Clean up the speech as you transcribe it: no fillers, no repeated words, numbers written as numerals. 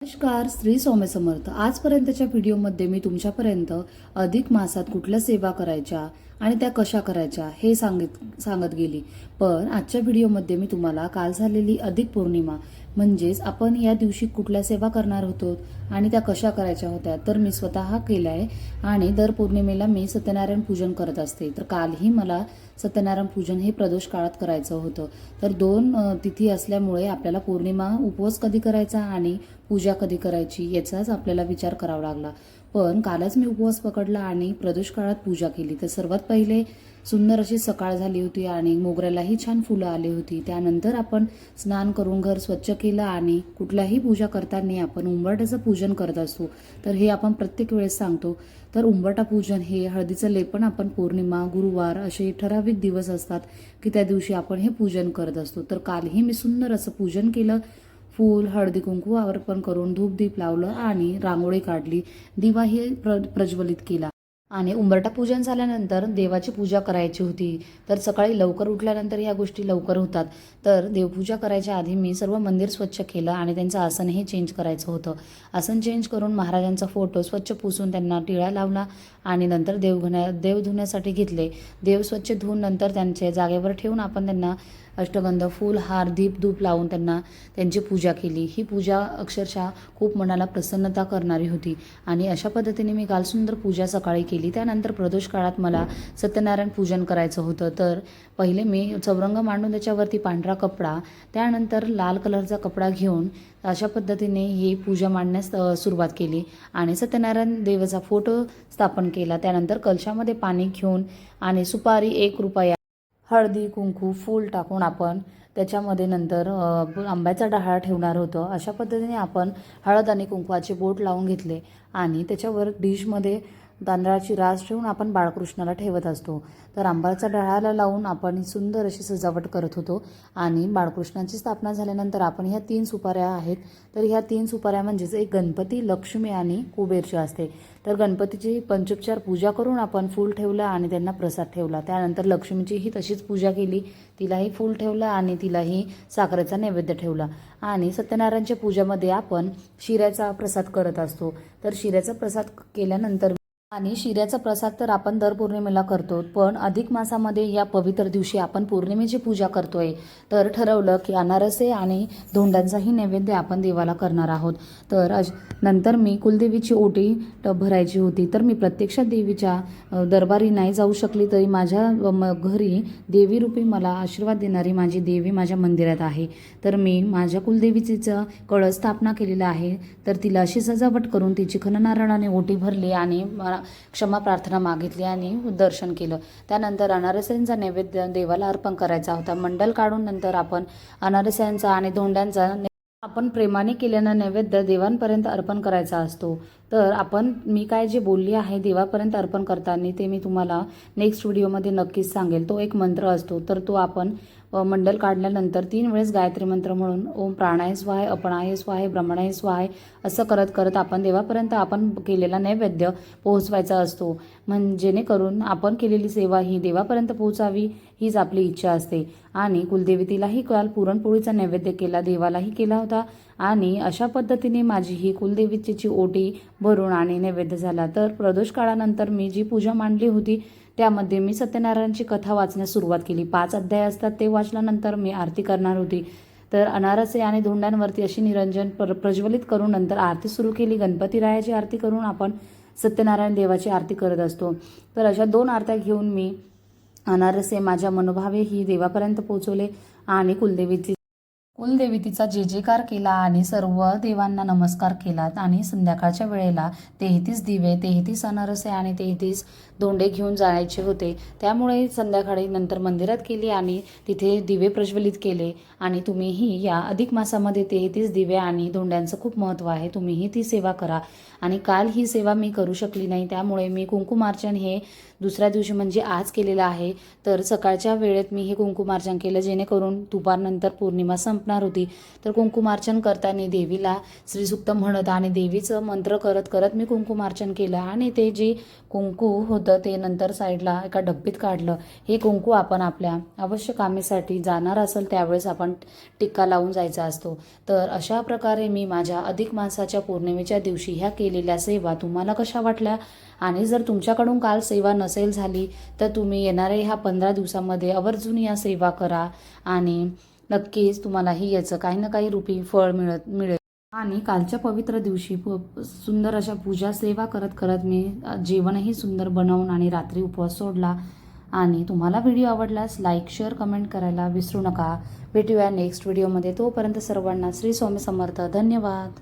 नमस्कार, श्री स्वामी समर्थ. आजपर्यंतच्या व्हिडिओमध्ये मी तुमच्यापर्यंत अधिक मासात कुठल्या सेवा करायच्या आणि त्या कशा करायच्या हे सांगत गेली. पण आजच्या व्हिडिओमध्ये मी तुम्हाला काल झालेली अधिक पौर्णिमा म्हणजेच आपण या दिवशी कुठल्या सेवा करणार होतो आणि त्या कशा करायच्या होत्या तर मी स्वतः केलाय. आणि दर पौर्णिमेला मी सत्यनारायण पूजन करत असते. तर कालही मला सत्यनारायण पूजन हे प्रदोष काळात करायचं होतं. तर दोन तिथी असल्यामुळे आपल्याला पौर्णिमा उपवास कधी करायचा आणि पूजा कधी करायची याचाच आपल्याला विचार करावा लागला. पण कालच मी उपवास पकडला आणि प्रदोष काळात पूजा केली. तर सर्वात पहिले सुंदर अशी सकाळ झाली होती आणि मोगऱ्यालाही छान फुलं आली होती. त्यानंतर आपण स्नान करून घर स्वच्छ केलं आणि कुठल्याही पूजा करताना आपण उंबरठ्याचं पूजन करत असतो. तर हे आपण प्रत्येक वेळेस सांगतो. तर उंबरठा पूजन हे हळदीचं लेपन आपण पौर्णिमा, गुरुवार असे ठराविक दिवस असतात की त्या दिवशी आपण हे पूजन करत असतो. तर कालही मी सुंदर असं पूजन केलं. फूल, हळदी कुंकू अर्पण करून धूपदीप लावलं आणि रांगोळी काढली. दिवाही प्रज्वलित केला. आणि उंबरठा पूजन झाल्यानंतर देवाची पूजा करायची होती. तर सकाळी लवकर उठल्यानंतर ह्या गोष्टी लवकर होतात. तर देवपूजा करायच्या आधी मी सर्व मंदिर स्वच्छ केलं आणि त्यांचं आसनही चेंज करायचं होतं. आसन चेंज करून महाराजांचा फोटो स्वच्छ पुसून त्यांना टिळा लावला आणि नंतर देव धुण्यासाठी घेतले. देव स्वच्छ धुवून नंतर त्यांच्या जागेवर ठेवून आपण त्यांना अष्टगंध, फूल, हार, दीप धूप लावून त्यांची पूजा केली. ही पूजा अक्षरशः खूप मनाला प्रसन्नता करणारी होती. आणि अशा पद्धतीने मी काल सुंदर पूजा सकाळी केली. त्यानंतर प्रदोष काळात मला सत्यनारायण पूजन करायचं होतं. तर पहिले मी चौरंग मांडून त्याच्यावरती पांढरा कपडा, त्यानंतर लाल कलरचा कपडा घेऊन अशा पद्धतीने ही पूजा मांडण्यास सुरुवात केली आणि सत्यनारायण देवाचा फोटो स्थापन केला. त्यानंतर कलशामध्ये पाणी घेऊन आणि सुपारी 1 रुपया, हळदी कुंकू फूल टाकून आपण त्याच्यामध्ये नंतर आंब्याचा डहाळा ठेवणार होतो. अशा पद्धतीने आपण हळद आणि कुंकवाचे बोट लावून घेतले आणि त्याच्यावर डिशमध्ये तांदळाची रास ठेवून आपण बाळकृष्णाला ठेवत असतो. तर आंब्याचा डहाळाला लावून आपण सुंदर अशी सजावट करत होतो. आणि बाळकृष्णाची स्थापना झाल्यानंतर आपण ह्या 3 सुपाऱ्या आहेत. तर ह्या 3 सुपाऱ्या म्हणजेच एक गणपती, लक्ष्मी आणि कुबेरची असते. तर गणपतीची पंचोपचार पूजा करून आपण फूल ठेवलं आणि त्यांना प्रसाद ठेवला. त्यानंतर लक्ष्मीचीही तशीच पूजा केली. तिलाही फूल ठेवलं आणि तिलाही साखरेचा नैवेद्य ठेवला. आणि सत्यनारायणच्या पूजामध्ये आपण शिऱ्याचा प्रसाद करत असतो. तर शिऱ्याचा प्रसाद केल्यानंतर आणि शिऱ्याचा प्रसाद तर आपण दर पौर्णिमेला करतो. पण अधिक मासामध्ये या पवित्र दिवशी आपण पौर्णिमेची पूजा करतोय. तर ठरवलं की अनारसे आणि धोंड्यांचाही नैवेद्य आपण देवाला करणार आहोत. तर नंतर मी कुलदेवीची ओटी भरायची होती. तर मी प्रत्यक्षात देवीच्या दरबारी नाही जाऊ शकली तरी माझ्या घरी देवीरूपी मला आशीर्वाद देणारी माझी देवी माझ्या मंदिरात आहे. तर मी माझ्या कुलदेवीचं कळस स्थापना केलेला आहे. तर तिला अशी सजावट करून तिची खणनारायणाने ओटी भरली आणि क्षमा प्रार्थना मागितली आणि दर्शन केलं. त्यानंतर अनारस्यांचा नैवेद्य देवाला अर्पण करायचा होता. मंडल काढून नंतर आपण अनारस्यांचा आणि धोंड्यांचा आपण प्रेमाने केल्यानं नैवेद्य देवांपर्यंत अर्पण करायचा असतो. तर मी काय जे बोलली आहे देवापर्यंत अर्पण करताना ते मी तुम्हाला नेक्स्ट व्हिडिओमध्ये नक्कीच सांगेल. तो एक मंत्र असतो. तर तो आपण मंडल काढल्यानंतर 3 वेळेस गायत्री मंत्र म्हणून ओम प्राणाय स्वाहाय, अपणाय स्वाहाय, ब्रह्मणाय स्वाहाय असं करत करत आपण देवापर्यंत आपण केलेला नैवेद्य पोहोचवायचा असतो. जेणेकरून आपण केलेली सेवा ही देवापर्यंत पोहोचावी हीच आपली इच्छा असते. आणि कुलदेवतीलाही काल पुरणपोळीचा नैवेद्य केला, देवालाही केला होता. आणि अशा पद्धतीने माझी ही कुलदेवीची ओटी भरून आणि नैवेद्य झाला. तर प्रदोष काळानंतर मी जी पूजा मांडली होती त्यामध्ये मी सत्यनारायणची कथा वाचण्यास सुरुवात केली. 5 अध्याय असतात ते वाचल्यानंतर मी आरती करणार होती. तर अनारसे आणि धोंड्यांवरती अशी निरंजन प्रज्वलित करून नंतर आरती सुरू केली. गणपतीरायाची आरती करून आपण सत्यनारायण देवाची आरती करत असतो. तर अशा 2 आरत्या घेऊन मी अनारसे माझ्या मनोभावे ही देवापर्यंत पोहोचवले आणि कुलदेवीचा जे जेकार केला आणि सर्व देवांना नमस्कार केला. आणि संध्याकाळच्या वेळेला 33 दिवे, 33 अनारसे आणि 33 धोंडे घेऊन जायचे होते. त्यामुळे संध्याकाळी नंतर मंदिरात गेली आणि तिथे दिवे प्रज्वलित केले. आणि तुम्हीही या अधिक मासामध्ये 33 दिवे आणि धोंड्यांचं खूप महत्त्व आहे. तुम्हीही ती सेवा करा. आणि काल ही सेवा मी करू शकली नाही त्यामुळे मी कुंकुमार्चन हे दुसऱ्या दिवशी म्हणजे आज केलेलं आहे. तर सकाळच्या वेळेत मी हे कुंकुमार्चन केलं जेणेकरून दुपारनंतर पौर्णिमा सुटणार होती. तर कुंकुमार्चन करताना देवीला श्रीसूक्त म्हणत आणि देवीचं मंत्र करत करत मी कुंकुमार्चन केलं आणि ते जे कुंकू होतं ते नंतर साईडला एका डब्बीत काढलं. हे कुंकू आपण आपल्या अवश्य कामीसाठी जाणार असेल त्यावेळेस आपण टिक्का लावून जायचा असतो. तर अशा प्रकारे मी माझ्या अधिक मासाच्या पौर्णिमेच्या दिवशी ह्या केलेल्या सेवा तुम्हाला कशा वाटल्या आणि जर तुमच्याकडून काल सेवा नसेल झाली तर तुम्ही येणाऱ्या ह्या 15 दिवसामध्ये आवर्जून या सेवा करा आणि नक्कीच तुम्हालाही याचं काही ना काही रूपी फळ मिळेल. आणि कालच्या पवित्र दिवशी सुंदर अशा पूजा सेवा करत करत मी जेवणही सुंदर बनवून आणि रात्री उपवास सोडला. आणि तुम्हाला व्हिडिओ आवडल्यास लाईक शेअर कमेंट करायला विसरू नका. भेटूया नेक्स्ट व्हिडिओमध्ये. तोपर्यंत सर्वांना श्री स्वामी समर्थ. धन्यवाद.